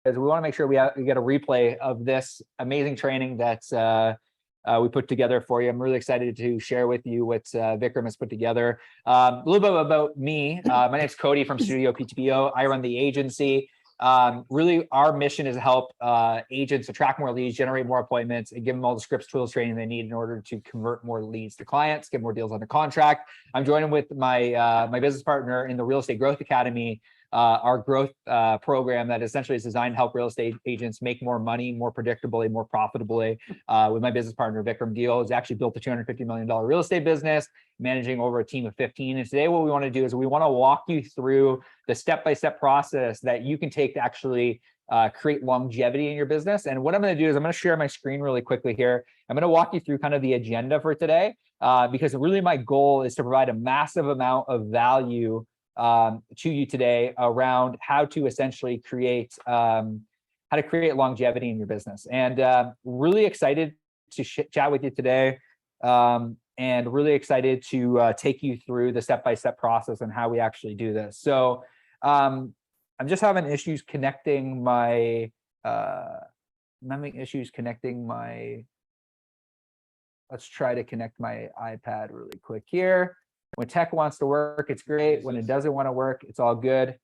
we want to make sure we get a replay of this amazing training that's we put together for you. I'm really excited to share with you what Vikram has put together. A little bit about me. My name is Cody from Studio PTPO. I run the agency. Really, our mission is to help agents attract more leads, generate more appointments, and give them all the scripts, tools, training they need in order to convert more leads to clients, get more deals under contract. I'm joining with my my business partner in the Real Estate Growth Academy, our growth program that essentially is designed to help real estate agents make more money, more predictably, more profitably. With my business partner, Vikram Deal, has actually built a $250 million real estate business, managing over a team of 15. And today what we want to do is we want to walk you through the step-by-step process that you can take to actually create longevity in your business. And what I'm going to do is I'm going to share my screen really quickly here. I'm going to walk you through kind of the agenda for today, because really my goal is to provide a massive amount of value to you today around how to essentially create longevity in your business. And really excited to chat with you today, and really excited to take you through the step-by-step process and how we actually do this. So I'm just having issues connecting my let's try to connect my iPad really quick here. When tech wants to work, it's great. When it doesn't want to work, it's all good.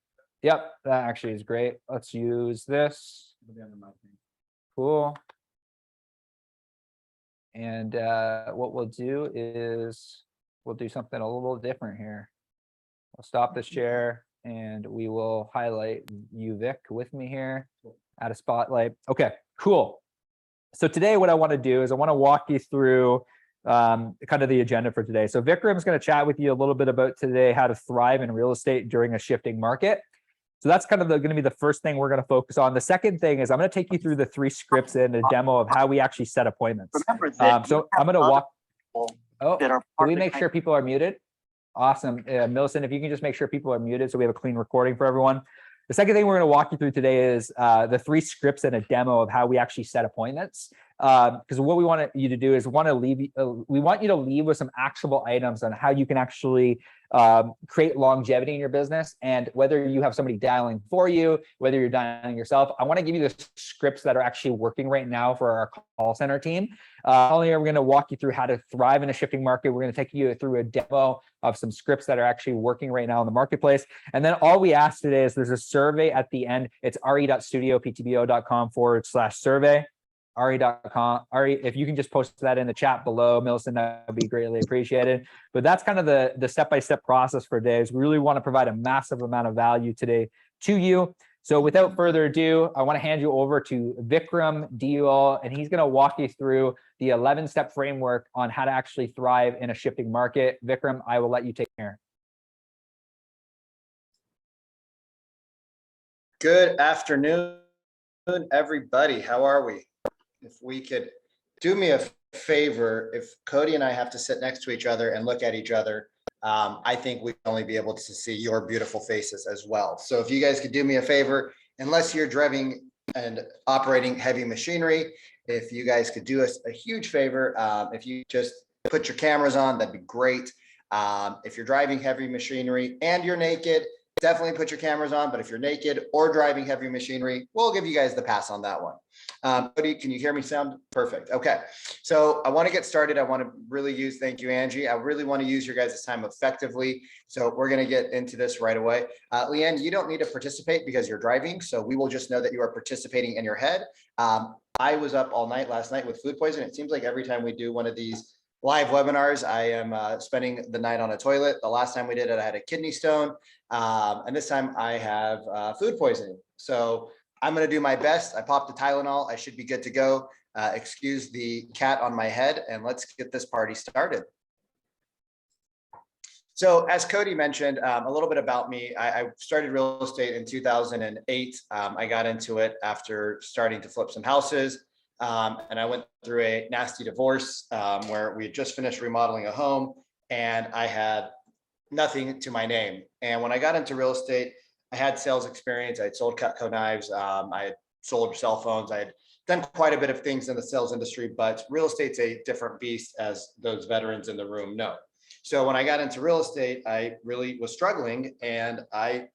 Yep, that actually is great. Let's use this. Cool. And what we'll do is we'll do something a little different here. I'll stop this share and we will highlight you, Vic, with me here. Add a spotlight. Okay, cool. So today what I want to do is I want to walk you through kind of the agenda for today. So Vikram is going to chat with you a little bit about today, how to thrive in real estate during a shifting market. So that's kind of going to be the first thing we're going to focus on. The second thing is I'm going to take you through the 3 scripts and a demo of how we actually set appointments. So I'm going to walk. Oh, can we make sure people are muted? Awesome. Millicent, if you can just make sure people are muted so we have a clean recording for everyone. The second thing we're going to walk you through today is the 3 scripts and a demo of how we actually set appointments. Because what we want you to do is we want you to leave with some actionable items on how you can actually create longevity in your business. And whether you have somebody dialing for you, whether you're dialing yourself, I want to give you the scripts that are actually working right now for our call center team. Not only are we going to walk you through how to thrive in a shifting market, we're going to take you through a demo of some scripts that are actually working right now in the marketplace. And then all we ask today is there's a survey at the end. It's re.studioptbo.com/survey. Ari.com. Ari, if you can just post that in the chat below, Millicent, that would be greatly appreciated. But that's kind of the step-by-step process for today. We really want to provide a massive amount of value today to you. So without further ado, I want to hand you over to Vikram Deol, and he's going to walk you through the 11-step framework on how to actually thrive in a shifting market. Vikram, I will let you take care. Good afternoon, everybody. How are we? If we could do me a favor, if Cody and I have to sit next to each other and look at each other, I think we'd only be able to see your beautiful faces as well. So if you guys could do me a favor, unless you're driving and operating heavy machinery, if you guys could do us a huge favor, if you just put your cameras on, that'd be great. If you're driving heavy machinery and you're naked, definitely put your cameras on. But if you're naked or driving heavy machinery, we'll give you guys the pass on that one. Cody, can you hear me sound perfect? Okay. So I want to get started. I want to really thank you, Angie. I really want to use your guys' time effectively. So we're going to get into this right away. Leanne, you don't need to participate because you're driving. So we will just know that you are participating in your head. I was up all night last night with food poisoning. It seems like every time we do one of these live webinars, I am spending the night on a toilet. The last time we did it, I had a kidney stone. And this time I have food poisoning. So I'm going to do my best. I popped the Tylenol. I should be good to go. Excuse the cat on my head, and let's get this party started. So as Cody mentioned, a little bit about me. I started real estate in 2008. I got into it after starting to flip some houses. And I went through a nasty divorce where we had just finished remodeling a home and I had nothing to my name. And when I got into real estate, I had sales experience. I had sold Cutco knives. I had sold cell phones. I had done quite a bit of things in the sales industry, but real estate's a different beast, as those veterans in the room know. So when I got into real estate, I really was struggling, and I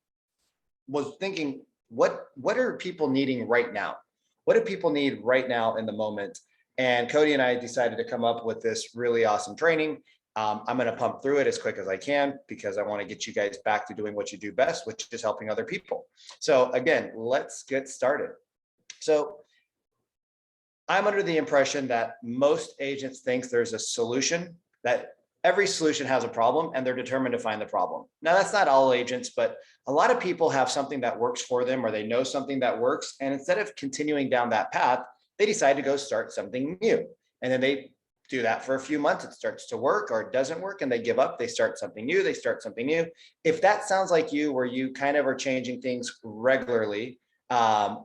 was thinking, what are people needing right now? What do people need right now in the moment? And Cody and I decided to come up with this really awesome training. I'm going to pump through it as quick as I can because I want to get you guys back to doing what you do best, which is helping other people. So again, let's get started. So I'm under the impression that most agents think there's a solution, that every solution has a problem and they're determined to find the problem. Now, that's not all agents, but a lot of people have something that works for them or they know something that works. And instead of continuing down that path, they decide to go start something new. And then they do that for a few months. It starts to work or it doesn't work and they give up. They start something new. They start something new. If that sounds like you, where you kind of are changing things regularly,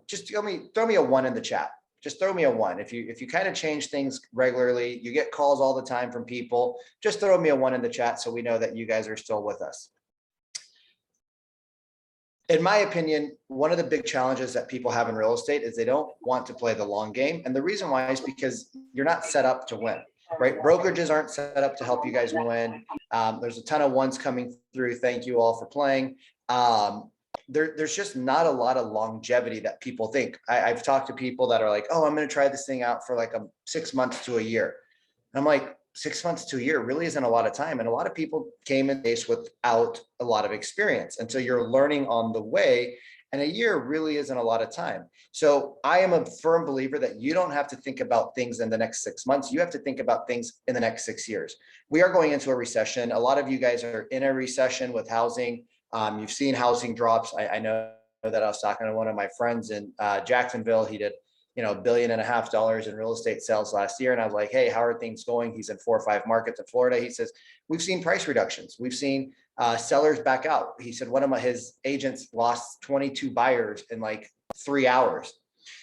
just throw me a 1 in the chat. Just throw me a 1. If you kind of change things regularly, you get calls all the time from people, just throw me a 1 in the chat so we know that you guys are still with us. In my opinion, one of the big challenges that people have in real estate is they don't want to play the long game. And the reason why is because you're not set up to win, right? Brokerages aren't set up to help you guys win. There's a ton of ones coming through. Thank you all for playing. There's just not a lot of longevity that people think. I've talked to people that are like, oh, I'm going to try this thing out for like 6 months to a year. And I'm like, 6 months to a year really isn't a lot of time. And a lot of people came in this without a lot of experience. And so you're learning on the way. And a year really isn't a lot of time. So I am a firm believer that you don't have to think about things in the next 6 months. You have to think about things in the next 6 years. We are going into a recession. A lot of you guys are in a recession with housing. You've seen housing drops. I know that I was talking to one of my friends in Jacksonville. He did, $1.5 billion in real estate sales last year. And I was like, hey, how are things going? He's in 4 or 5 markets in Florida. He says, we've seen price reductions. We've seen sellers back out. He said one of his agents lost 22 buyers in like 3 hours.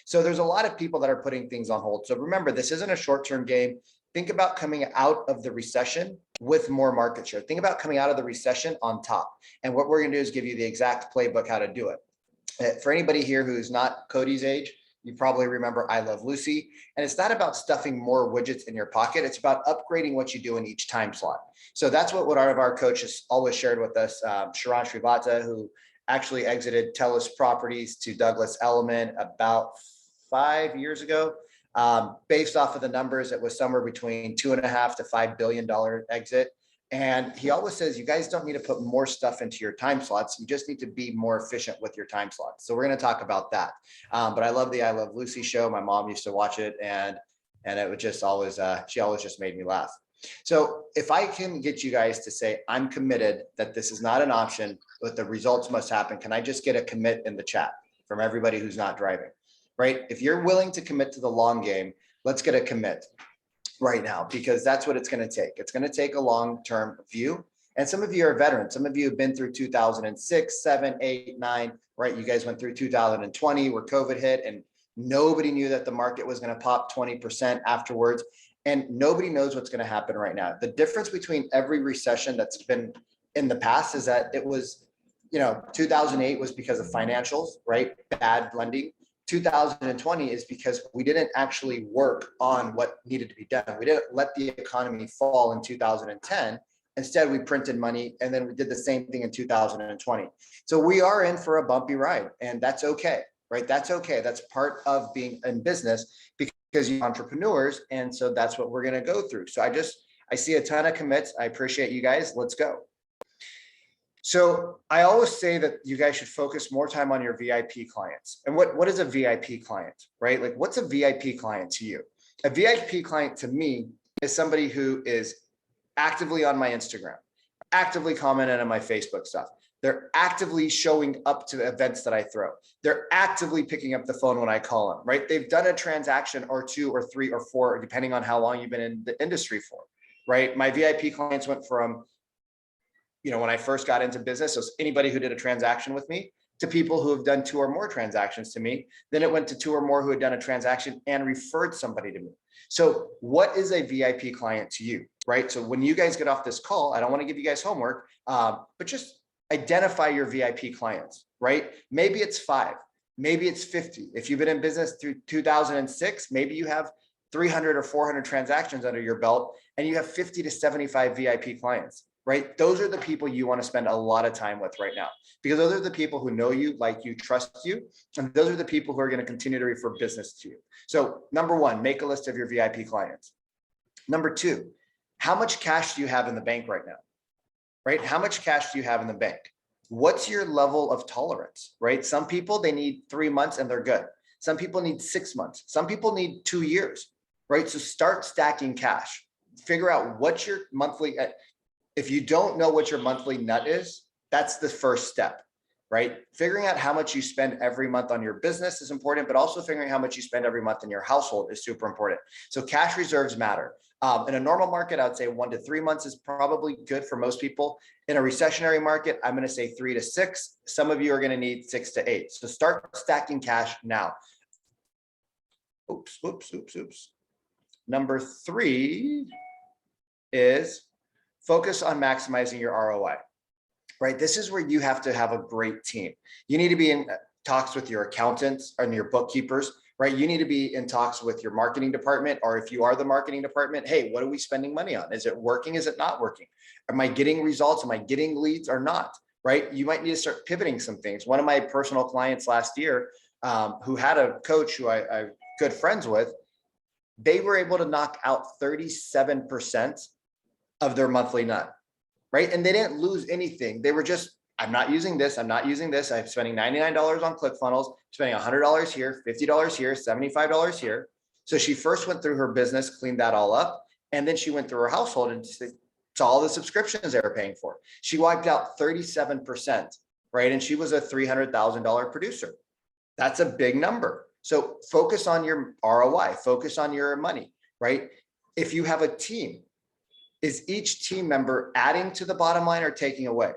So there's a lot of people that are putting things on hold. So remember, this isn't a short-term game. Think about coming out of the recession with more market share. Think about coming out of the recession on top. And what we're going to do is give you the exact playbook how to do it. For anybody here who's not Cody's age, you probably remember I Love Lucy. And it's not about stuffing more widgets in your pocket. It's about upgrading what you do in each time slot. So that's what one of our coaches always shared with us. Sharon Shrivata, who actually exited Telus Properties to Douglas Elliman about 5 years ago. Based off of the numbers, it was somewhere between $2.5 to $5 billion exit. And he always says, you guys don't need to put more stuff into your time slots. You just need to be more efficient with your time slots. So we're going to talk about that. But I love the I Love Lucy show. My mom used to watch it and it would just always, she always just made me laugh. So if I can get you guys to say, I'm committed that this is not an option, but the results must happen. Can I just get a commit in the chat from everybody who's not driving, right? If you're willing to commit to the long game, let's get a commit right now, because that's what it's going to take. It's going to take a long-term view. And some of you are veterans. Some of you have been through 2006, 7, 8, 9, right? You guys went through 2020 where COVID hit and nobody knew that the market was going to pop 20% afterwards. And nobody knows what's going to happen right now. The difference between every recession that's been in the past is that it was, 2008 was because of financials, right? Bad lending. 2020 is because we didn't actually work on what needed to be done. We didn't let the economy fall in 2010. Instead, we printed money and then we did the same thing in 2020. So we are in for a bumpy ride and that's okay, right? That's okay. That's part of being in business because you're entrepreneurs. And so that's what we're going to go through. So I see a ton of commits. I appreciate you guys. Let's go. So I always say that you guys should focus more time on your VIP clients. And what is a VIP client, right? Like what's a VIP client to you? A VIP client to me is somebody who is actively on my Instagram, actively commenting on my Facebook stuff. They're actively showing up to events that I throw. They're actively picking up the phone when I call them, right? They've done a transaction or 2 or 3 or 4, depending on how long you've been in the industry for, right? My VIP clients went from, when I first got into business, so anybody who did a transaction with me to people who have done 2 or more transactions to me. Then it went to 2 or more who had done a transaction and referred somebody to me. So what is a VIP client to you, right? So when you guys get off this call, I don't want to give you guys homework, but just identify your VIP clients, right? Maybe it's 5, maybe it's 50. If you've been in business through 2006, maybe you have 300 or 400 transactions under your belt and you have 50 to 75 VIP clients. right? Those are the people you want to spend a lot of time with right now, because those are the people who know you, like you, trust you. And those are the people who are going to continue to refer business to you. So number one, make a list of your VIP clients. Number two, how much cash do you have in the bank right now? Right? How much cash do you have in the bank? What's your level of tolerance, right? Some people, they need 3 months and they're good. Some people need 6 months. Some people need 2 years, right? So start stacking cash. Figure out what your monthly, if you don't know what your monthly nut is, that's the first step, right? Figuring out how much you spend every month on your business is important, but also figuring how much you spend every month in your household is super important. So cash reserves matter. In a normal market, I would say 1 to 3 months is probably good for most people. In a recessionary market, I'm going to say 3 to 6. Some of you are going to need 6 to 8. So start stacking cash now. Oops. Number 3 is focus on maximizing your ROI, right? This is where you have to have a great team. You need to be in talks with your accountants and your bookkeepers, right? You need to be in talks with your marketing department, or if you are the marketing department, hey, what are we spending money on? Is it working? Is it not working? Am I getting results? Am I getting leads or not? Right? You might need to start pivoting some things. One of my personal clients last year, who had a coach who I'm good friends with, they were able to knock out 37% of their monthly nut, right? And they didn't lose anything. They were just, I'm not using this. I'm not using this. I'm spending $99 on ClickFunnels, spending $100 here, $50 here, $75 here. So she first went through her business, cleaned that all up. And then she went through her household and saw all the subscriptions they were paying for. She wiped out 37%, right? And she was a $300,000 producer. That's a big number. So focus on your ROI, focus on your money, right? If you have a team, is each team member adding to the bottom line or taking away?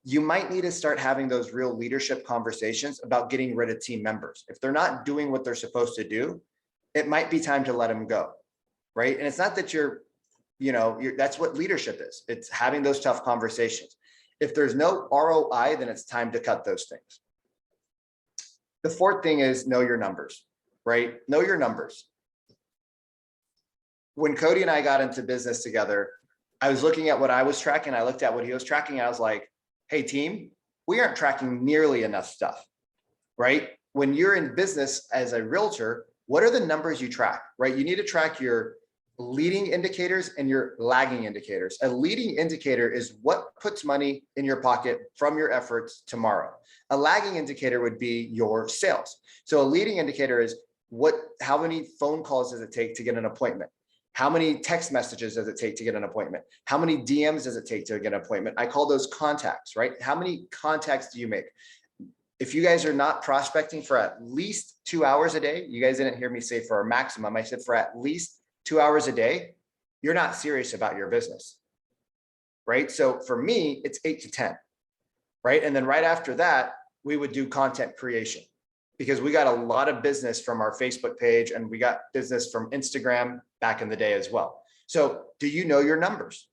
You might need to start having those real leadership conversations about getting rid of team members. If they're not doing what they're supposed to do, it might be time to let them go, right? And it's not that that's what leadership is. It's having those tough conversations. If there's no ROI, then it's time to cut those things. The fourth thing is know your numbers, right? Know your numbers. When Cody and I got into business together, I was looking at what I was tracking. I looked at what he was tracking. I was like, hey team, we aren't tracking nearly enough stuff, right? When you're in business as a realtor, what are the numbers you track, right? You need to track your leading indicators and your lagging indicators. A leading indicator is what puts money in your pocket from your efforts tomorrow. A lagging indicator would be your sales. So a leading indicator is how many phone calls does it take to get an appointment? How many text messages does it take to get an appointment? How many DMs does it take to get an appointment? I call those contacts, right? How many contacts do you make? If you guys are not prospecting for at least 2 hours a day, you guys didn't hear me say for a maximum, I said for at least 2 hours a day, you're not serious about your business, right? So for me, it's 8 to 10, right? And then right after that, we would do content creation, because we got a lot of business from our Facebook page and we got business from Instagram back in the day as well. So do you know your numbers?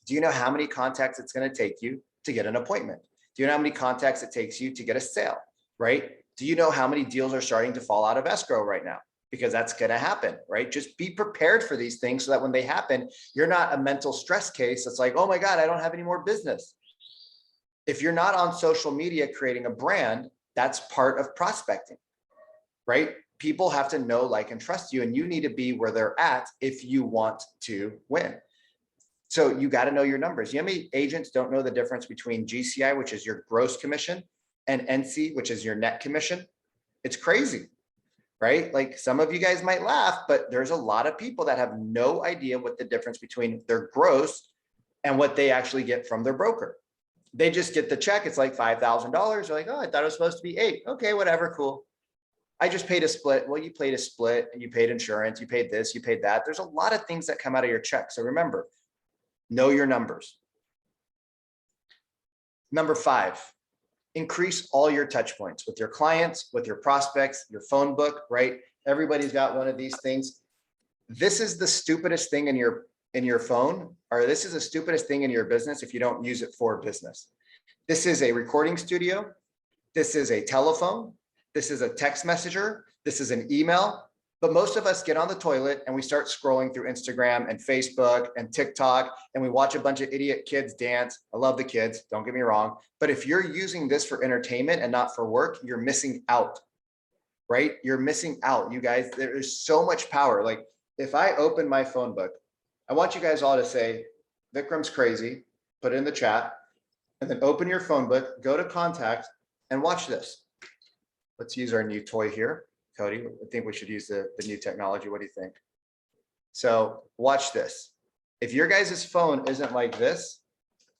Do you know how many contacts it's going to take you to get an appointment? Do you know how many contacts it takes you to get a sale, right? Do you know how many deals are starting to fall out of escrow right now? Because that's going to happen, right? Just be prepared for these things so that when they happen, you're not a mental stress case. It's like, oh my God, I don't have any more business. If you're not on social media creating a brand, that's part of prospecting, right? People have to know, like, and trust you, and you need to be where they're at if you want to win. So you got to know your numbers. You know how many agents don't know the difference between GCI, which is your gross commission, and NC, which is your net commission? It's crazy, right? Like, some of you guys might laugh, but there's a lot of people that have no idea what the difference between their gross and what they actually get from their broker. They just get the check. It's like $5,000. They're like, oh, I thought it was supposed to be 8. Okay, whatever, cool. I just paid a split. Well, you paid a split, you paid insurance, you paid this, you paid that. There's a lot of things that come out of your check. So remember, know your numbers. Number 5, increase all your touch points with your clients, with your prospects, your phone book, right? Everybody's got one of these things. This is the stupidest thing in your phone, or this is the stupidest thing in your business if you don't use it for business. This is a recording studio. This is a telephone. This is a text messenger. This is an email. But most of us get on the toilet and we start scrolling through Instagram and Facebook and TikTok, and we watch a bunch of idiot kids dance. I love the kids, don't get me wrong. But if you're using this for entertainment and not for work, you're missing out, right? You're missing out, you guys. There is so much power. Like if I open my phone book, I want you guys all to say, Vikram's crazy, put it in the chat, and then open your phone book, go to contact, and watch this. Let's use our new toy here. Cody, I think we should use the new technology. What do you think? So watch this. If your guys' phone isn't like this,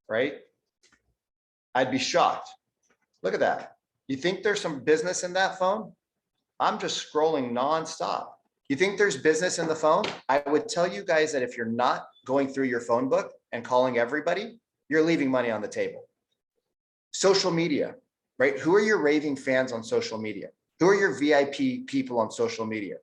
right? I'd be shocked. Look at that. You think there's some business in that phone? I'm just scrolling nonstop. You think there's business in the phone? I would tell you guys that if you're not going through your phone book and calling everybody, you're leaving money on the table. Social media, right? Who are your raving fans on social media? Who are your VIP people on social media?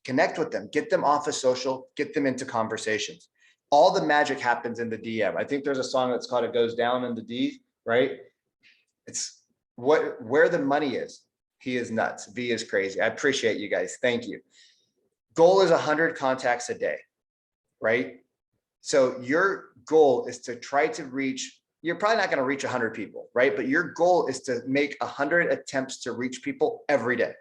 Connect with them, get them off of social, get them into conversations. All the magic happens in the DM. I think there's a song that's called It Goes Down in the D, right? It's where the money is. He is nuts. V is crazy. I appreciate you guys. Thank you. Goal is 100 contacts a day, right? So your goal is to try to reach, you're probably not going to reach 100 people, right? But your goal is to make 100 attempts to reach people every day.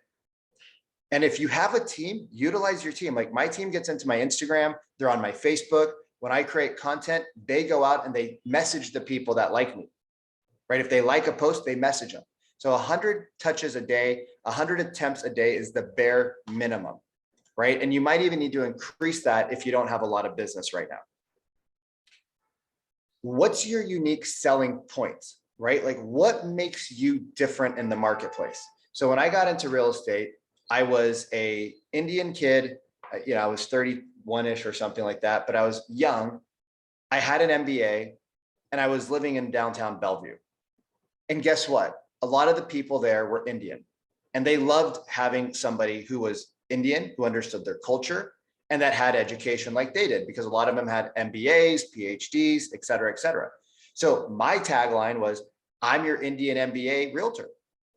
And if you have a team, utilize your team. Like my team gets into my Instagram, they're on my Facebook. When I create content, they go out and they message the people that like me, right? If they like a post, they message them. So 100 touches a day, 100 attempts a day is the bare minimum, right? And you might even need to increase that if you don't have a lot of business right now. What's your unique selling points, right? Like what makes you different in the marketplace? So when I got into real estate, I was a Indian kid, I was 31-ish or something like that, but I was young. I had an MBA and I was living in downtown Bellevue. And guess what? A lot of the people there were Indian and they loved having somebody who was Indian, who understood their culture and that had education like they did, because a lot of them had MBAs, PhDs, et cetera, et cetera. So my tagline was, I'm your Indian MBA realtor.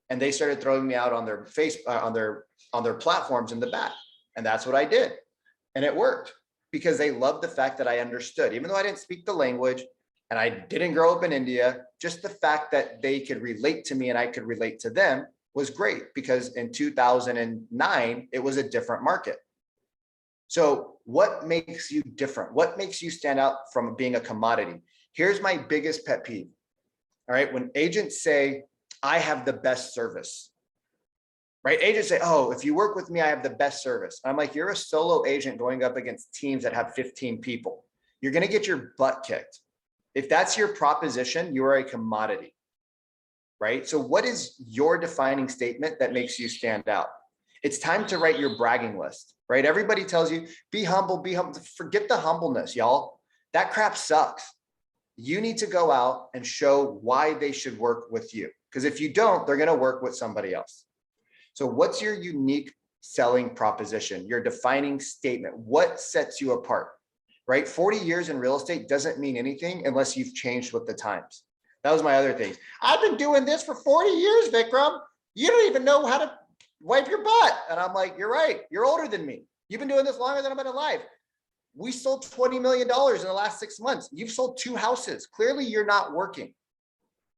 And they started throwing me out on their on their platforms in the back. And that's what I did. And it worked because they loved the fact that I understood, even though I didn't speak the language and I didn't grow up in India, just the fact that they could relate to me and I could relate to them was great, because in 2009, it was a different market. So what makes you different? What makes you stand out from being a commodity? Here's my biggest pet peeve. All right. When agents say, I have the best service, right? Agents say, oh, if you work with me, I have the best service. I'm like, you're a solo agent going up against teams that have 15 people. You're going to get your butt kicked. If that's your proposition, you are a commodity, right? So what is your defining statement that makes you stand out? It's time to write your bragging list, right? Everybody tells you, be humble, be humble. Forget the humbleness, y'all. That crap sucks. You need to go out and show why they should work with you. Because if you don't, they're going to work with somebody else. So what's your unique selling proposition, your defining statement? What sets you apart, right? 40 years in real estate doesn't mean anything unless you've changed with the times. That was my other thing. I've been doing this for 40 years, Vikram. You don't even know how to wipe your butt. And I'm like, you're right. You're older than me. You've been doing this longer than I've been alive. We sold $20 million in the last 6 months. You've sold 2 houses. Clearly you're not working,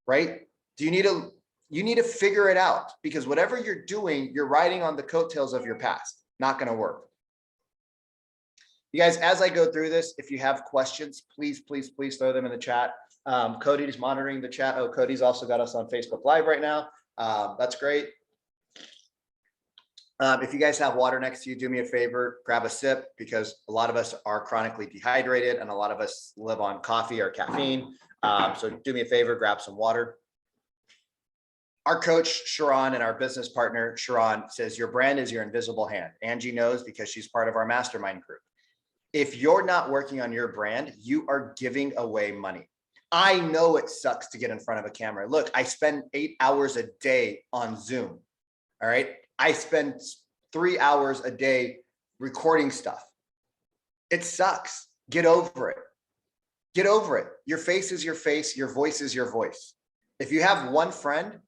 right? You need to figure it out, because whatever you're doing, you're riding on the coattails of your past. Not going to work. You guys, as I go through this, if you have questions, please, please, please throw them in the chat. Cody's monitoring the chat. Oh, Cody's also got us on Facebook Live right now. That's great. If you guys have water next to you, do me a favor, grab a sip, because a lot of us are chronically dehydrated and a lot of us live on coffee or caffeine. So do me a favor, grab some water. Our coach, Sharon, and our business partner, Sharon, says your brand is your invisible hand. Angie knows because she's part of our mastermind group. If you're not working on your brand, you are giving away money. I know it sucks to get in front of a camera. Look, I spend 8 hours a day on Zoom. All right. I spend 3 hours a day recording stuff. It sucks. Get over it. Get over it. Your face is your face. Your voice is your voice. If you have one friend,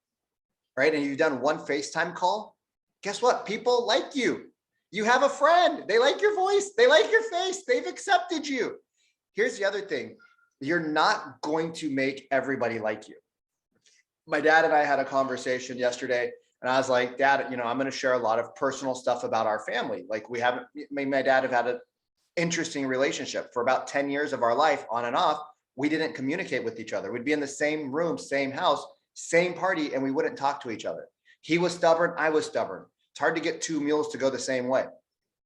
right, and you've done one FaceTime call, Guess what? People like you. You have a friend. They like your voice. They like your face. They've accepted you. Here's the other thing. You're not going to make everybody like you. My dad and I had a conversation yesterday, and I was like, Dad, I'm going to share a lot of personal stuff about our family. Like me and my dad have had an interesting relationship for about 10 years of our life, on and off. We didn't communicate with each other. We'd be in the same room, same house, same party, and we wouldn't talk to each other. He was stubborn. I was stubborn. It's hard to get two mules to go the same way.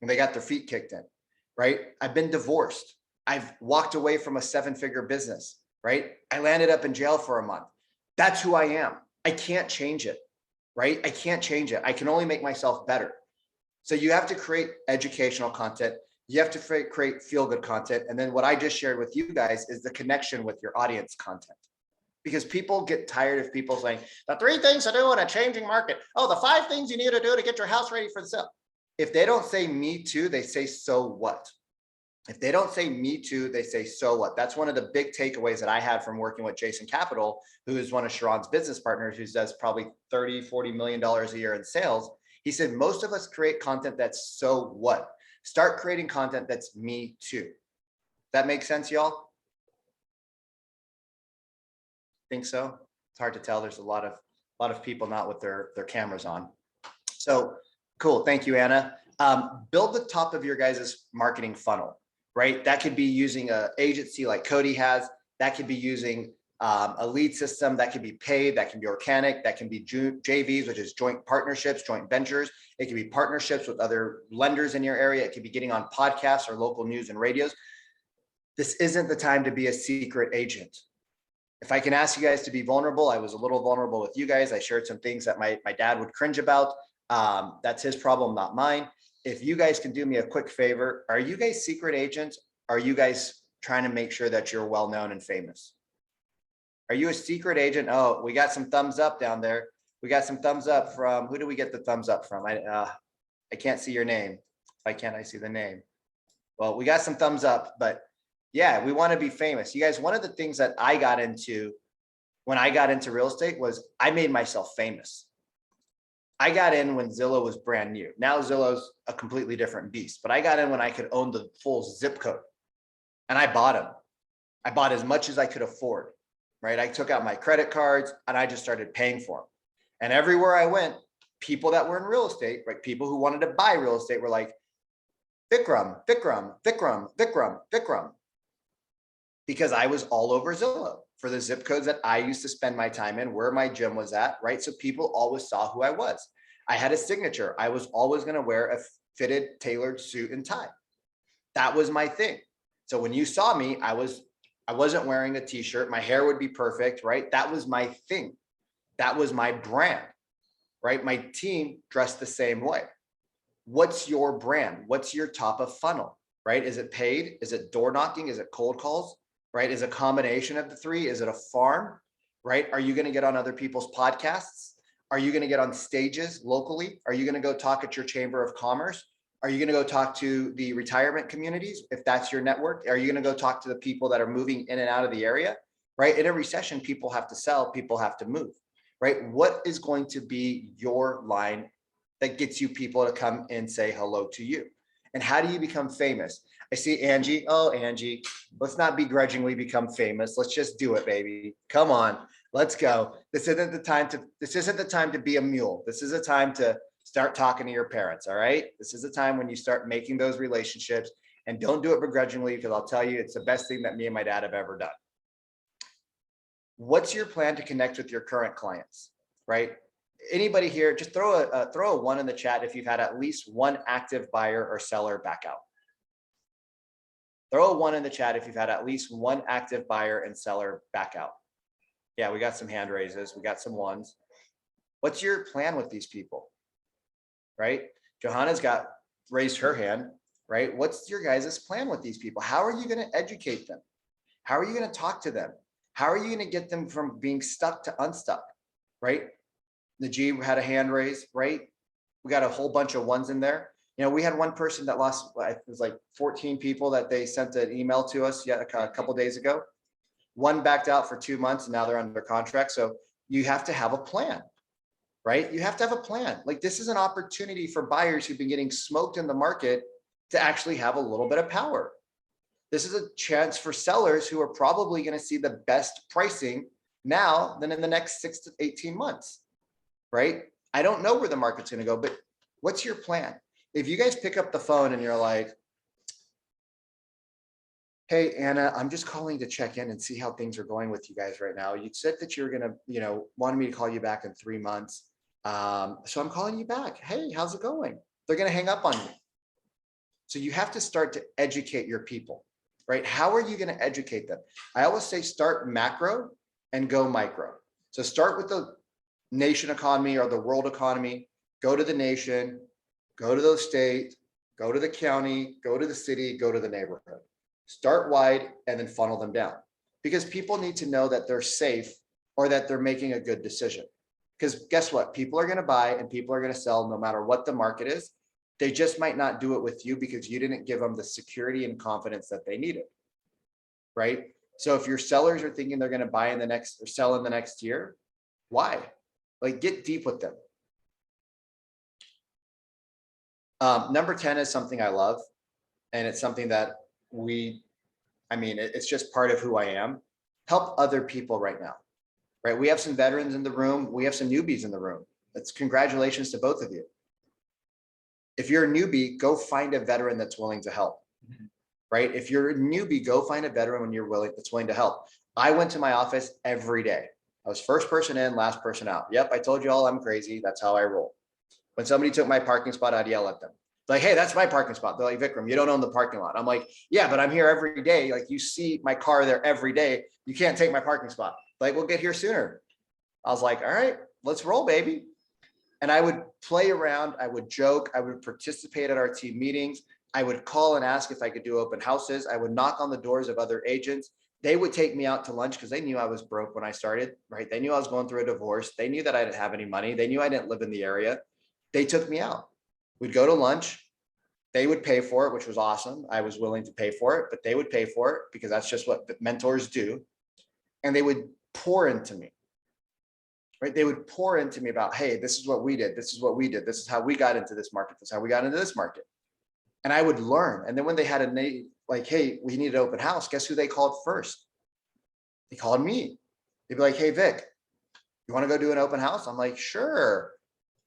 And they got their feet kicked in, right? I've been divorced. I've walked away from a 7-figure business, right? I landed up in jail for a month. That's who I am. I can't change it, right? I can't change it. I can only make myself better. So you have to create educational content. You have to create feel-good content. And then what I just shared with you guys is the connection with your audience content. Because people get tired of people saying, the 3 things to do in a changing market. Oh, the 5 things you need to do to get your house ready for the sale. If they don't say me too, they say, so what? If they don't say me too, they say, so what? That's one of the big takeaways that I had from working with Jason Capital, who is one of Sharon's business partners, who does probably $30-40 million a year in sales. He said, most of us create content that's so what? Start creating content that's me too. That makes sense, y'all? Think so? It's hard to tell. There's a lot of people not with their cameras on. So cool. Thank you, Anna. Build the top of your guys' marketing funnel, right? That could be using an agency like Cody has. That could be using a lead system. That could be paid. That can be organic. That can be JVs, which is joint partnerships, joint ventures. It can be partnerships with other lenders in your area. It could be getting on podcasts or local news and radios. This isn't the time to be a secret agent. If I can ask you guys to be vulnerable, I was a little vulnerable with you guys. I shared some things that my dad would cringe about. That's his problem, not mine. If you guys can do me a quick favor, are you guys secret agents? Are you guys trying to make sure that you're well-known and famous? Are you a secret agent? Oh, we got some thumbs up down there. We got some thumbs up from, who do we get the thumbs up from? I can't see your name. Why can't I see the name? Well, we got some thumbs up, but yeah, we want to be famous. You guys, one of the things that I got into when I got into real estate was I made myself famous. I got in when Zillow was brand new. Now Zillow's a completely different beast, but I got in when I could own the full zip code, and I bought them. I bought as much as I could afford, right? I took out my credit cards and I just started paying for them. And everywhere I went, people that were in real estate, right? People who wanted to buy real estate were like, Vikram, Vikram, Vikram, Vikram, Vikram. Because I was all over Zillow for the zip codes that I used to spend my time in, where my gym was at, right? So people always saw who I was. I had a signature. I was always going to wear a fitted, tailored suit and tie. That was my thing. So when you saw me, I wasn't wearing a t-shirt. My hair would be perfect, right? That was my thing. That was my brand, right? My team dressed the same way. What's your brand? What's your top of funnel, right? Is it paid? Is it door knocking? Is it cold calls? Right? Is a combination of the 3? Is it a farm, right? Are you going to get on other people's podcasts? Are you going to get on stages locally? Are you going to go talk at your chamber of commerce? Are you going to go talk to the retirement communities, if that's your network? Are you going to go talk to the people that are moving in and out of the area, right? In a recession, people have to sell, people have to move, right? What is going to be your line that gets you people to come and say hello to you? And how do you become famous? I see Angie. Oh, Angie, let's not begrudgingly become famous. Let's just do it, baby. Come on, let's go. This isn't the time to be a mule. This is a time to start talking to your parents. All right. This is a time when you start making those relationships, and don't do it begrudgingly, because I'll tell you, it's the best thing that me and my dad have ever done. What's your plan to connect with your current clients, right? Anybody here, just throw a 1 in the chat if you've had at least 1 active buyer or seller back out. Throw a 1 in the chat if you've had at least 1 active buyer and seller back out. Yeah, we got some hand raises. We got some 1s. What's your plan with these people, right? Johanna's raised her hand, right? What's your guys' plan with these people? How are you going to educate them? How are you going to talk to them? How are you going to get them from being stuck to unstuck, right? Najib had a hand raise, right? We got a whole bunch of 1s in there. You know, we had one person that lost, it was like 14 people that they sent an email to us a couple days ago. 1 backed out for 2 months, and now they're under contract. So you have to have a plan, right? You have to have a plan. Like, this is an opportunity for buyers who've been getting smoked in the market to actually have a little bit of power. This is a chance for sellers who are probably going to see the best pricing now than in the next 6 to 18 months, right? I don't know where the market's going to go, but what's your plan? If you guys pick up the phone and you're like, hey, Anna, I'm just calling to check in and see how things are going with you guys right now. You said that you were going to, wanted me to call you back in 3 months. So I'm calling you back. Hey, how's it going? They're going to hang up on you. So you have to start to educate your people, right? How are you going to educate them? I always say start macro and go micro. So start with the nation economy or the world economy, go to the nation, go to the state, go to the county, go to the city, go to the neighborhood. Start wide and then funnel them down, because people need to know that they're safe or that they're making a good decision. Because guess what? People are going to buy and people are going to sell no matter what the market is. They just might not do it with you because you didn't give them the security and confidence that they needed, right? So if your sellers are thinking they're going to buy in the next or sell in the next year, why? Like, get deep with them. Number 10 is something I love, and it's something that it's just part of who I am. Help other people right now, right? We have some veterans in the room. We have some newbies in the room. That's congratulations to both of you. If you're a newbie, go find a veteran that's willing to help, right? If you're a newbie, go find a veteran that's willing to help. I went to my office every day. I was first person in, last person out. Yep, I told you all I'm crazy. That's how I roll. When somebody took my parking spot, I'd yell at them. Like, hey, that's my parking spot. They're like, Vikram, you don't own the parking lot. I'm like, yeah, but I'm here every day. Like, you see my car there every day. You can't take my parking spot. Like, we'll get here sooner. I was like, all right, let's roll, baby. And I would play around. I would joke. I would participate at our team meetings. I would call and ask if I could do open houses. I would knock on the doors of other agents. They would take me out to lunch because they knew I was broke when I started, right? They knew I was going through a divorce. They knew that I didn't have any money. They knew I didn't live in the area. They took me out. We'd go to lunch. They would pay for it, which was awesome. I was willing to pay for it, but they would pay for it because that's just what mentors do. And they would pour into me, right? They would pour into me about, hey, this is what we did. This is what we did. This is how we got into this market. This is how we got into this market. And I would learn. And then when they had like, hey, we need an open house, guess who they called first? They called me. They'd be like, hey, Vic, you want to go do an open house? I'm like, sure.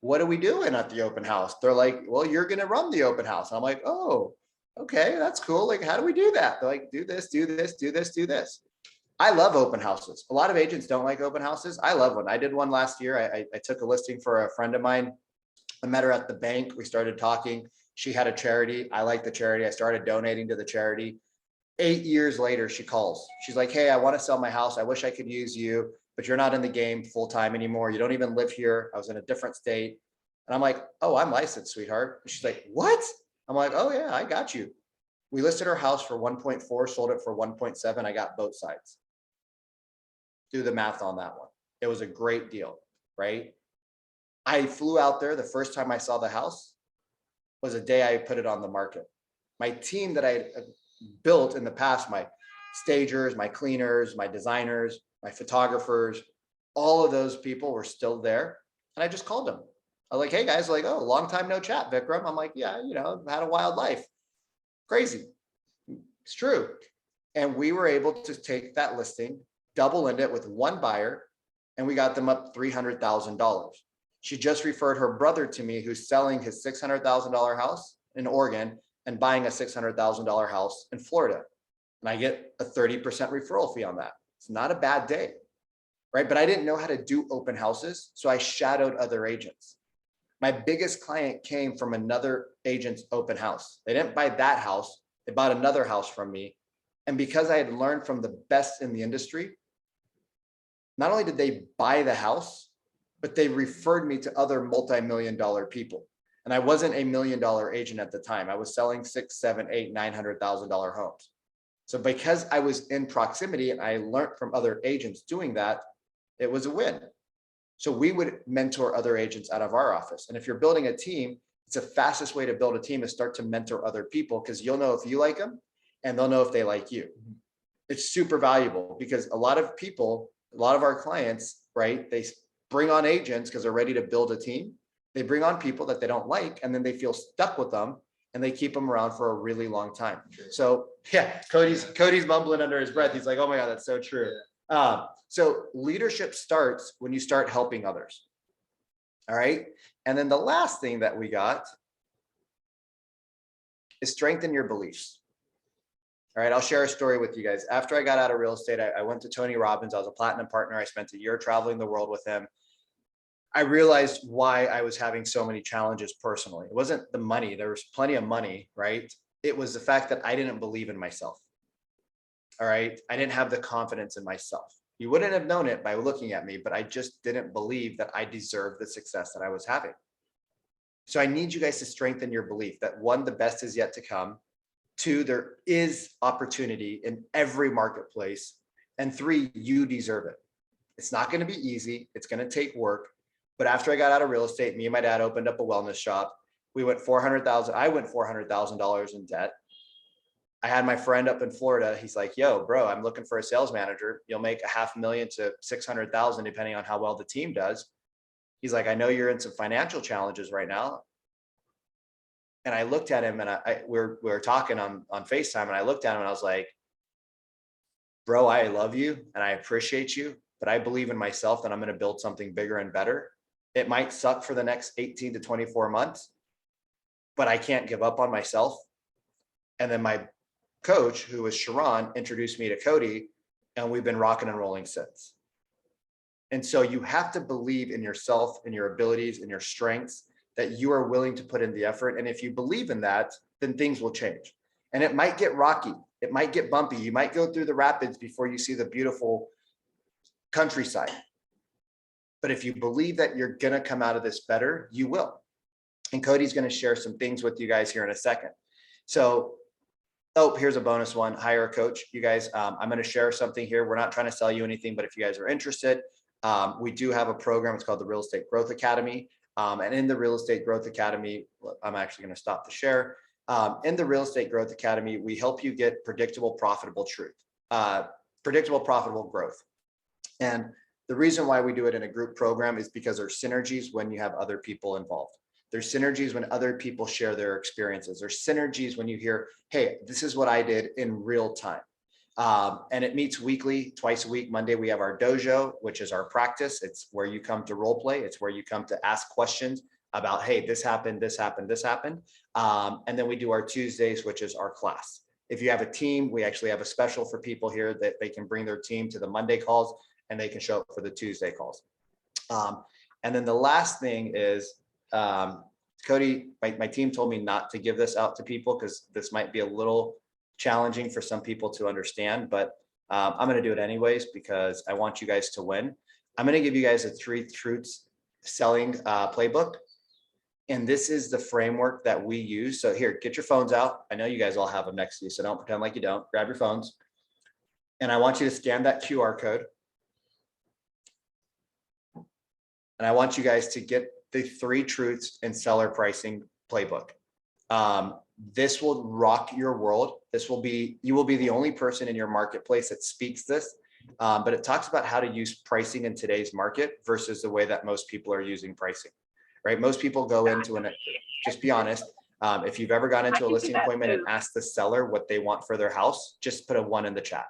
What are we doing at the open house? They're like, well, you're going to run the open house. I'm like, oh, okay, that's cool. Like, how do we do that? They're like, do this, do this, do this, do this. I love open houses. A lot of agents don't like open houses. I love one. I did one last year. I took a listing for a friend of mine. I met her at the bank. We started talking. She had a charity. I like the charity. I started donating to the charity. 8 years later, she calls. She's like, hey, I want to sell my house. I wish I could use you, but you're not in the game full time anymore. You don't even live here. I was in a different state. And I'm like, oh, I'm licensed, sweetheart. And she's like, what? I'm like, oh yeah, I got you. We listed our house for 1.4, sold it for 1.7. I got both sides. Do the math on that one. It was a great deal, right? I flew out there. The first time I saw the house was a day I put it on the market. My team that I built in the past, my stagers, my cleaners, my designers, my photographers, all of those people were still there. And I just called them. I was like, hey guys, like, oh, long time no chat, Vikram. I'm like, yeah, I've had a wild life. Crazy. It's true. And we were able to take that listing, double end it with one buyer, and we got them up $300,000. She just referred her brother to me, who's selling his $600,000 house in Oregon and buying a $600,000 house in Florida. And I get a 30% referral fee on that. It's not a bad day, right? But I didn't know how to do open houses, so I shadowed other agents. My biggest client came from another agent's open house. They didn't buy that house. They bought another house from me. And because I had learned from the best in the industry, not only did they buy the house, but they referred me to other multi-million-dollar people. And I wasn't a $1 million agent at the time. I was selling $600,000, $700,000, $800,000, $900,000 homes. So because I was in proximity and I learned from other agents doing that, it was a win. So we would mentor other agents out of our office. And if you're building a team, it's the fastest way to build a team is start to mentor other people, because you'll know if you like them and they'll know if they like you. It's super valuable because a lot of people, a lot of our clients, right, bring on agents because they're ready to build a team. They bring on people that they don't like, and then they feel stuck with them, and they keep them around for a really long time. So yeah, Cody's mumbling under his breath. He's like, oh my God, that's so true. So leadership starts when you start helping others. All right. And then the last thing that we got is strengthen your beliefs. All right, I'll share a story with you guys. After I got out of real estate, I went to Tony Robbins. I was a platinum partner. I spent a year traveling the world with him. I realized why I was having so many challenges personally. It wasn't the money. There was plenty of money, right? It was the fact that I didn't believe in myself. All right. I didn't have the confidence in myself. You wouldn't have known it by looking at me, but I just didn't believe that I deserved the success that I was having. So I need you guys to strengthen your belief that, one, the best is yet to come. 2, there is opportunity in every marketplace. And 3, you deserve it. It's not going to be easy. It's going to take work. But after I got out of real estate, me and my dad opened up a wellness shop. We went $400,000. I went $400,000 in debt. I had my friend up in Florida. He's like, yo, bro, I'm looking for a sales manager. You'll make $500,000 to $600,000, depending on how well the team does. He's like, I know you're in some financial challenges right now. And I looked at him, and we were talking on FaceTime, and I looked at him and I was like, bro, I love you and I appreciate you, but I believe in myself that I'm going to build something bigger and better. It might suck for the next 18 to 24 months, but I can't give up on myself. And then my coach, who was Sharon, introduced me to Cody, and we've been rocking and rolling since. And so you have to believe in yourself, in your abilities, in your strengths, that you are willing to put in the effort. And if you believe in that, then things will change. And it might get rocky. It might get bumpy. You might go through the rapids before you see the beautiful countryside. But if you believe that you're going to come out of this better, you will. And Cody's going to share some things with you guys here in a second. So, here's a bonus one. Hire a coach. You guys, I'm going to share something here. We're not trying to sell you anything, but if you guys are interested, we do have a program. It's called the Real Estate Growth Academy. And in the Real Estate Growth Academy, I'm actually going to stop the share. In the Real Estate Growth Academy, we help you get predictable, profitable predictable, profitable growth. And the reason why we do it in a group program is because there's synergies when you have other people involved. There's synergies when other people share their experiences. There's synergies when you hear, hey, this is what I did in real time. And it meets weekly, twice a week. Monday, we have our dojo, which is our practice. It's where you come to role play. It's where you come to ask questions about, hey, this happened, this happened, this happened. And then we do our Tuesdays, which is our class. If you have a team, we actually have a special for people here that they can bring their team to the Monday calls, and they can show up for the Tuesday calls. And then the last thing is, Cody, my team told me not to give this out to people because this might be a little challenging for some people to understand, but I'm going to do it anyways because I want you guys to win. I'm going to give you guys a 3 truths selling playbook. And this is the framework that we use. So here, get your phones out. I know you guys all have them next to you, so don't pretend like you don't. Grab your phones. And I want you to scan that QR code. And I want you guys to get the 3 truths in seller pricing playbook. This will rock your world. You will be the only person in your marketplace that speaks this, but it talks about how to use pricing in today's market versus the way that most people are using pricing, right? Most people go into just be honest. If you've ever gone into a listing appointment and asked the seller what they want for their house, just put a 1 in the chat.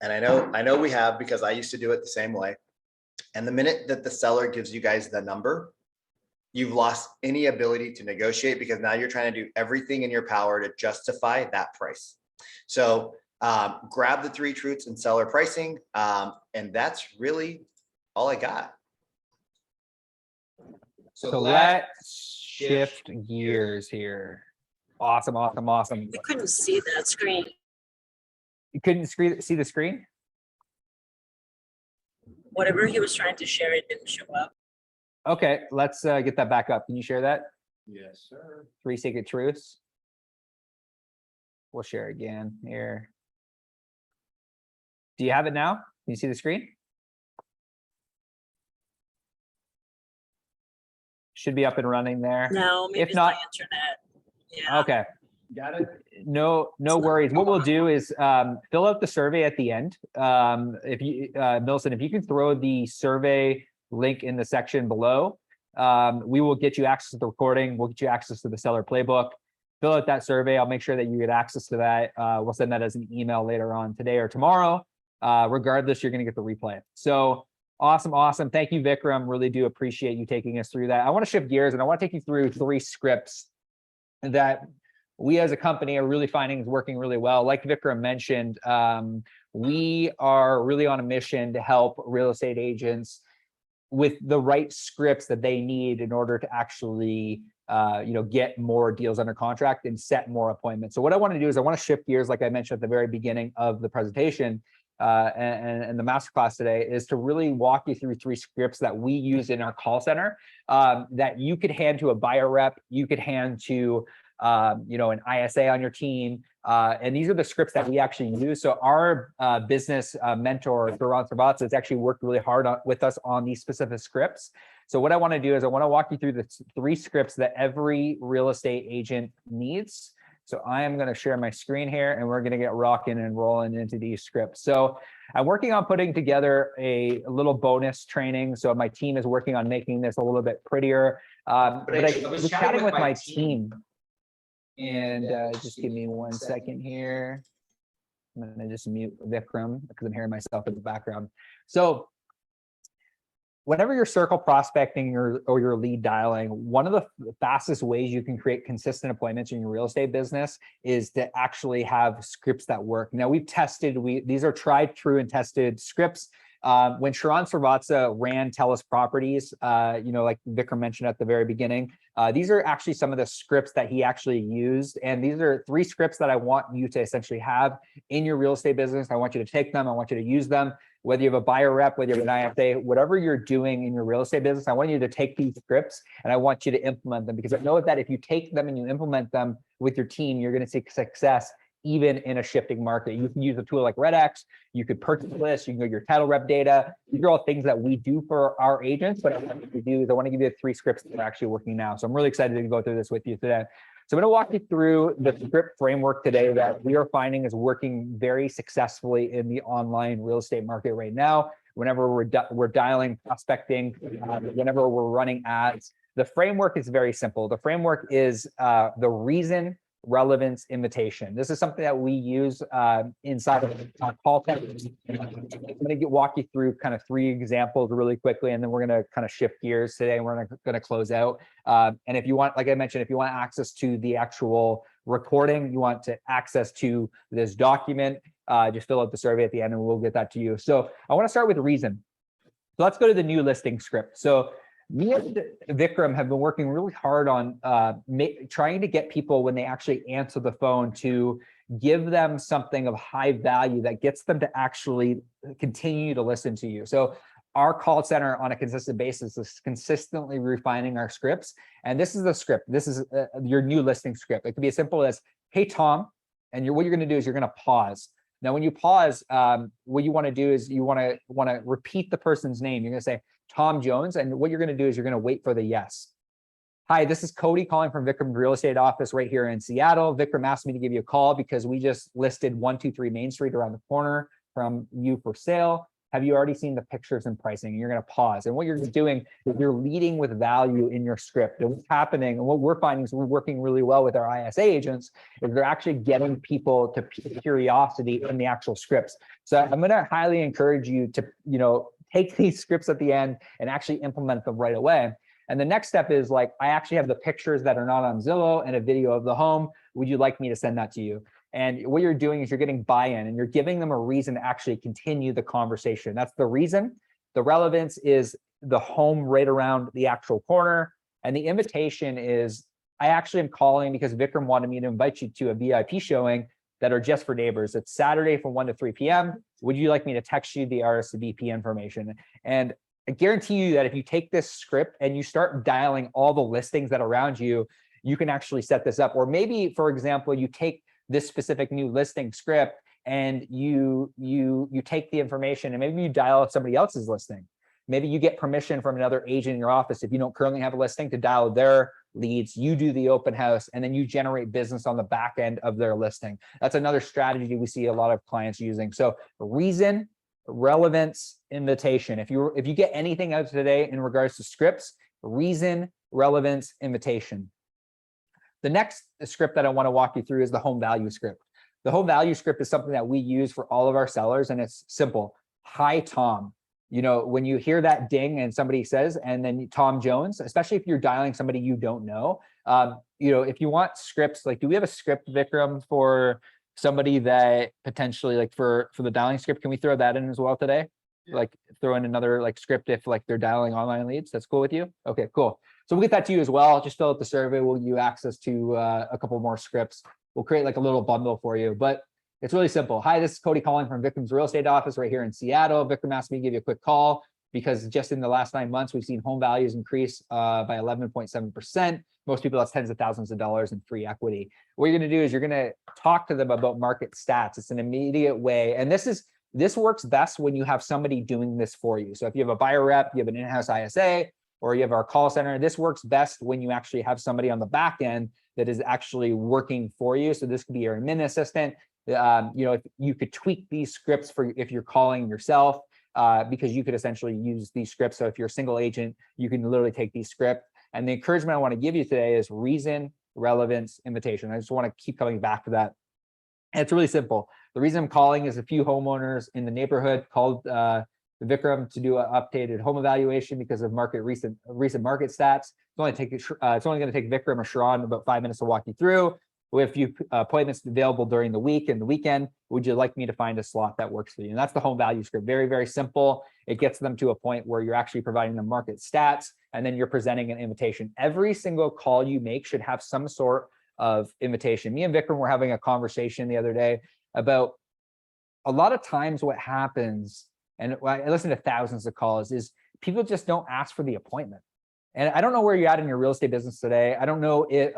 And I know we have, because I used to do it the same way. And the minute that the seller gives you guys the number, you've lost any ability to negotiate, because now you're trying to do everything in your power to justify that price. So grab the 3 truths in seller pricing. And that's really all I got. So let's shift gears here. Awesome. I couldn't see that screen. You couldn't see the screen? Whatever he was trying to share, it didn't show up. Okay, let's get that back up. Can you share that? Yes, sir. 3 Sacred Truths. We'll share again here. Do you have it now? Can you see the screen? Should be up and running there. No, maybe If it's not, my internet. Yeah. okay. Got it? No worries. What we'll do is fill out the survey at the end. If you, Milson, if you can throw the survey link in the section below, we will get you access to the recording. We'll get you access to the seller playbook. Fill out that survey. I'll make sure that you get access to that. We'll send that as an email later on today or tomorrow. Regardless, you're going to get the replay. So awesome. Thank you, Vikram. Really do appreciate you taking us through that. I want to shift gears and I want to take you through 3 scripts that we as a company are really finding is working really well. Like Vikram mentioned, we are really on a mission to help real estate agents with the right scripts that they need in order to actually get more deals under contract and set more appointments. So what I want to do is I want to shift gears, like I mentioned at the very beginning of the presentation and the masterclass today, is to really walk you through 3 scripts that we use in our call center that you could hand to a buyer rep, you could hand to an ISA on your team. And these are the scripts that we actually use. So our business mentor, Saran Srivatsa, has actually worked really hard with us on these specific scripts. So what I want to do is I want to walk you through the 3 scripts that every real estate agent needs. So I am going to share my screen here and we're going to get rocking and rolling into these scripts. So I'm working on putting together a little bonus training. So my team is working on making this a little bit prettier. But I was chatting with my team. And just give me 1 second here. I'm going to just mute Vikram because I'm hearing myself in the background. So whenever you're circle prospecting or you're lead dialing, one of the fastest ways you can create consistent appointments in your real estate business is to actually have scripts that work. Now we've tested, these are tried, true, and tested scripts. When Saran Srivatsa ran Tellus Properties, like Vikram mentioned at the very beginning, these are actually some of the scripts that he actually used. And these are 3 scripts that I want you to essentially have in your real estate business. I want you to take them. I want you to use them. Whether you have a buyer rep, whether you have an IFA, whatever you're doing in your real estate business, I want you to take these scripts and I want you to implement them, because I know that if you take them and you implement them with your team, you're going to see success even in a shifting market. You can use a tool like RedX, you could purchase lists, you can go your title rep data. These are all things that we do for our agents, but what we do is I want to give you 3 scripts that are actually working now. So I'm really excited to go through this with you today. So I'm going to walk you through the script framework today that we are finding is working very successfully in the online real estate market right now. Whenever we're dialing, prospecting, whenever we're running ads, the framework is very simple. The framework is the reason, relevance, invitation. This is something that we use inside of our call centers. I'm going to walk you through kind of 3 examples really quickly, and then we're going to kind of shift gears today and we're going to close out. And if you want, like I mentioned, if you want access to the actual recording, you want to access to this document, just fill out the survey at the end and we'll get that to you. So I want to start with reason. So let's go to the new listing script. So me and Vikram have been working really hard on trying to get people, when they actually answer the phone, to give them something of high value that gets them to actually continue to listen to you. So our call center on a consistent basis is consistently refining our scripts. And this is the script. This is your new listing script. It could be as simple as, hey, Tom, and what you're going to do is you're going to pause. Now, when you pause, what you want to do is you want to repeat the person's name. You're going to say, Tom Jones, and what you're going to do is you're going to wait for the yes. Hi, this is Cody calling from Vikram's real estate office right here in Seattle. Vikram asked me to give you a call because we just listed 123 Main Street around the corner from you for sale. Have you already seen the pictures and pricing? And you're going to pause. And what you're doing is you're leading with value in your script. And what's happening, and what we're finding is we're working really well with our ISA agents, is they're actually getting people to curiosity in the actual scripts. So I'm going to highly encourage you to, take these scripts at the end and actually implement them right away. And the next step is, like, I actually have the pictures that are not on Zillow and a video of the home. Would you like me to send that to you? And what you're doing is you're getting buy-in and you're giving them a reason to actually continue the conversation. That's the reason. The relevance is the home right around the actual corner. And the invitation is, I actually am calling because Vikram wanted me to invite you to a VIP showing that are just for neighbors. It's Saturday from 1 to 3 p.m. Would you like me to text you the RSVP information? And I guarantee you that if you take this script and you start dialing all the listings that are around you, you can actually set this up. Or maybe, for example, you take this specific new listing script and you take the information and maybe you dial up somebody else's listing. Maybe you get permission from another agent in your office, if you don't currently have a listing, to dial their leads, you do the open house, and then you generate business on the back end of their listing. That's another strategy we see a lot of clients using. So reason, relevance, invitation. If you get anything out today in regards to scripts, reason, relevance, invitation. The next script that I want to walk you through is the home value script. The home value script is something that we use for all of our sellers, and it's simple. Hi, Tom. You know, when you hear that ding and somebody says, and then Tom Jones, especially if you're dialing somebody you don't know, you know, if you want scripts, like, do we have a script, Vikram, for somebody that potentially, like, for the dialing script? Can we throw that in as well today? Yeah. Like, throw in another like script if like they're dialing online leads. That's cool with you? Okay, cool. So we'll get that to you as well. Just fill out the survey. We'll give you access to a couple more scripts. We'll create like a little bundle for you, but it's really simple. Hi, this is Cody calling from Vikram's real estate office right here in Seattle. Vikram asked me to give you a quick call because just in the last 9 months, we've seen home values increase by 11.7%. Most people, that's tens of thousands of dollars in free equity. What you're going to do is you're going to talk to them about market stats. It's an immediate way. And this works best when you have somebody doing this for you. So if you have a buyer rep, you have an in-house ISA, or you have our call center, this works best when you actually have somebody on the back end that is actually working for you. So this could be your admin assistant. You know, if you could tweak these scripts for if you're calling yourself, because you could essentially use these scripts. So if you're a single agent, you can literally take these scripts. And the encouragement I want to give you today is reason, relevance, invitation. I just want to keep coming back to that. And it's really simple. The reason I'm calling is a few homeowners in the neighborhood called Vikram to do an updated home evaluation because of recent market stats. It's only going to take Vikram or Sharon about 5 minutes to walk you through. We have a few appointments available during the week and the weekend. Would you like me to find a slot that works for you? And that's the home value script. Very, very simple. It gets them to a point where you're actually providing them market stats, and then you're presenting an invitation. Every single call you make should have some sort of invitation. Me and Vikram were having a conversation the other day about a lot of times what happens, and I listen to thousands of calls, is people just don't ask for the appointment. And I don't know where you're at in your real estate business today. I don't know it,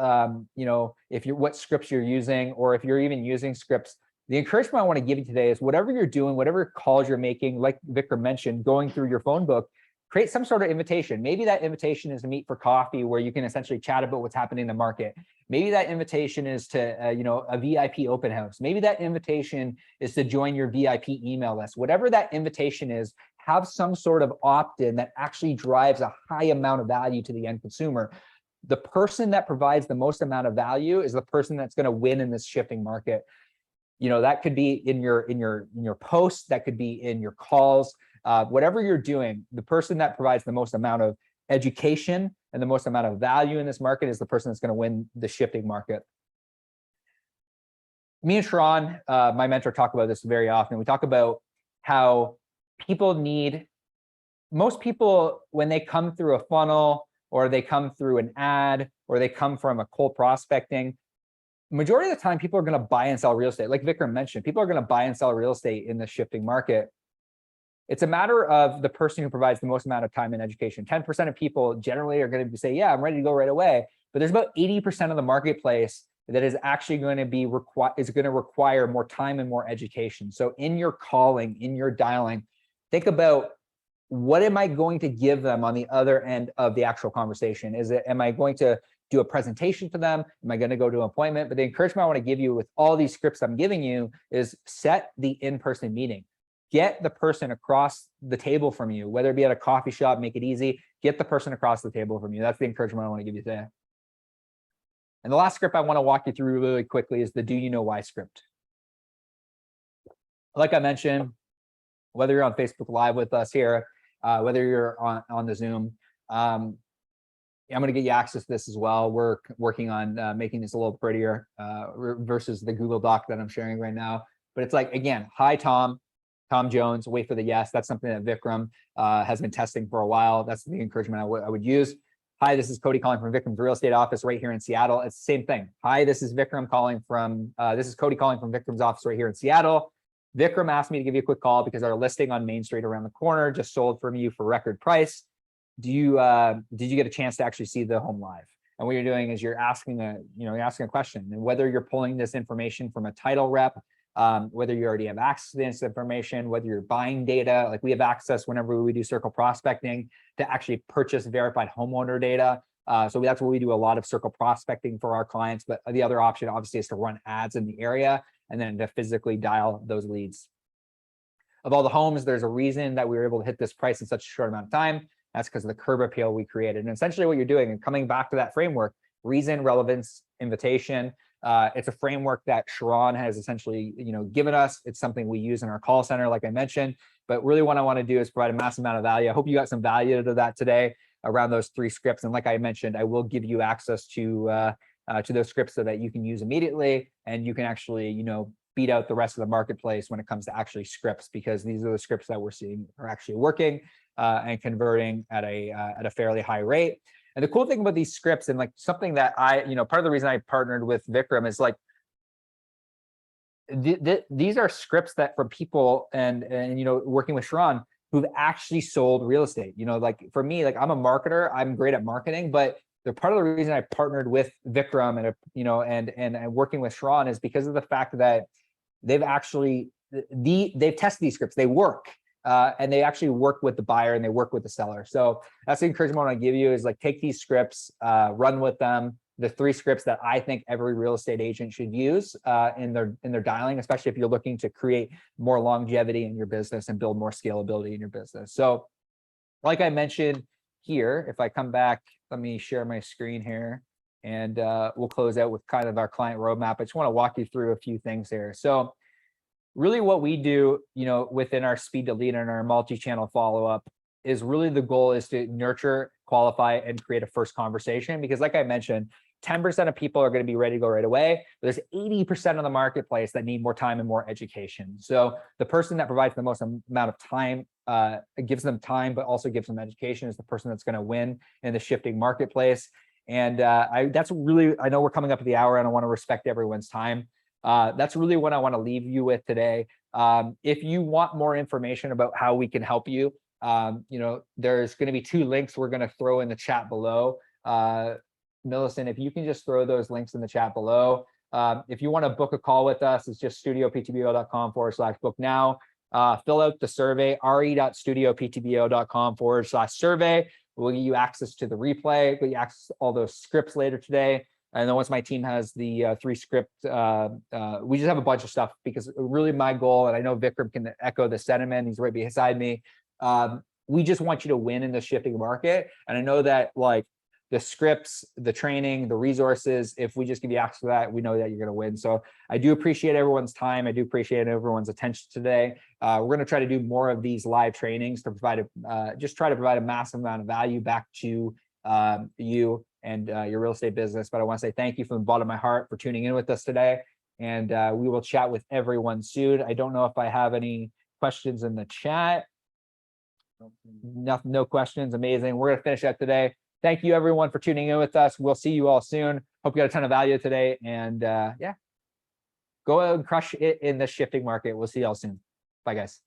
you know, what scripts you're using, or if you're even using scripts. The encouragement I want to give you today is whatever you're doing, whatever calls you're making, like Vikram mentioned, going through your phone book, create some sort of invitation. Maybe that invitation is to meet for coffee where you can essentially chat about what's happening in the market. Maybe that invitation is to, you know, a VIP open house. Maybe that invitation is to join your VIP email list. Whatever that invitation is, have some sort of opt-in that actually drives a high amount of value to the end consumer. The person that provides the most amount of value is the person that's going to win in this shifting market. You know, that could be in your posts, that could be in your calls, whatever you're doing. The person that provides the most amount of education and the most amount of value in this market is the person that's going to win the shifting market. Me and Sharon, my mentor, talk about this very often. We talk about how most people, when they come through a funnel, or they come through an ad, or they come from a cold prospecting, majority of the time, people are going to buy and sell real estate. Like Vikram mentioned, people are going to buy and sell real estate in the shifting market. It's a matter of the person who provides the most amount of time and education. 10% of people generally are going to say, yeah, I'm ready to go right away. But there's about 80% of the marketplace that is actually going to require more time and more education. So in your calling, in your dialing, think about, what am I going to give them on the other end of the actual conversation? Am I going to do a presentation to them? Am I going to go to an appointment? But the encouragement I want to give you with all these scripts I'm giving you is set the in-person meeting. Get the person across the table from you, whether it be at a coffee shop, make it easy. Get the person across the table from you. That's the encouragement I want to give you today. And the last script I want to walk you through really quickly is the do you know why script. Like I mentioned, whether you're on Facebook Live with us here, whether you're on the Zoom, I'm going to get you access to this as well. We're working on making this a little prettier versus the Google Doc that I'm sharing right now. But it's like, again, hi, Tom Jones, wait for the yes. That's something that Vikram has been testing for a while. That's the encouragement I would use. Hi, this is Cody calling from Vikram's real estate office right here in Seattle. It's the same thing. Hi, this is Vikram calling from, this is Cody calling from Vikram's office right here in Seattle. Vikram asked me to give you a quick call because our listing on Main Street around the corner just sold from you for record price. Did you get a chance to actually see the home live? And what you're doing is you're asking a question, and whether you're pulling this information from a title rep, whether you already have access to this information, whether you're buying data, like we have access whenever we do circle prospecting to actually purchase verified homeowner data. So that's where we do a lot of circle prospecting for our clients. But the other option obviously is to run ads in the area and then to physically dial those leads. Of all the homes, there's a reason that we were able to hit this price in such a short amount of time. That's because of the curb appeal we created. And essentially what you're doing, and coming back to that framework, reason, relevance, invitation. It's a framework that Sharon has essentially, given us. It's something we use in our call center, like I mentioned. But really what I want to do is provide a massive amount of value. I hope you got some value out of that today around those 3 scripts. And like I mentioned, I will give you access to those scripts so that you can use immediately, and you can actually, beat out the rest of the marketplace when it comes to actually scripts, because these are the scripts that we're seeing are actually working and converting at a fairly high rate. And the cool thing about these scripts, and like something that I, part of the reason I partnered with Vikram is like, these are scripts that from people and working with Sharon who've actually sold real estate. Like for me, like I'm a marketer, I'm great at marketing, but the part of the reason I partnered with Vikram and working with Sharon is because of the fact that they've actually they've tested these scripts, they work. And they actually work with the buyer and they work with the seller. So that's the encouragement I give you is like, take these scripts, run with them. The 3 scripts that I think every real estate agent should use in their dialing, especially if you're looking to create more longevity in your business and build more scalability in your business. So like I mentioned here, if I come back, let me share my screen here and we'll close out with kind of our client roadmap. I just want to walk you through a few things here. So really what we do, within our speed to lead and our multi-channel follow-up is really the goal is to nurture, qualify, and create a first conversation. Because like I mentioned, 10% of people are going to be ready to go right away. But there's 80% of the marketplace that need more time and more education. So the person that provides the most amount of time, gives them time, but also gives them education is the person that's going to win in the shifting marketplace. And that's really, I know we're coming up at the hour and I want to respect everyone's time. That's really what I want to leave you with today. If you want more information about how we can help you, there's going to be 2 links we're going to throw in the chat below. Millicent, if you can just throw those links in the chat below. If you want to book a call with us, it's just studioptbo.com/book now. Fill out the survey, re.studioptbo.com/survey. We'll give you access to the replay, get you access to all those scripts later today. And then once my team has the 3 script, we just have a bunch of stuff, because really my goal, and I know Vikram can echo the sentiment, he's right beside me. We just want you to win in the shifting market. And I know that like the scripts, the training, the resources, if we just give you access to that, we know that you're going to win. So I do appreciate everyone's time. I do appreciate everyone's attention today. We're going to try to do more of these live trainings to provide a massive amount of value back to you and your real estate business. But I want to say thank you from the bottom of my heart for tuning in with us today. And we will chat with everyone soon. I don't know if I have any questions in the chat. No questions. Amazing. We're going to finish up today. Thank you everyone for tuning in with us. We'll see you all soon. Hope you got a ton of value today. And yeah, go out and crush it in the shifting market. We'll see y'all soon. Bye guys.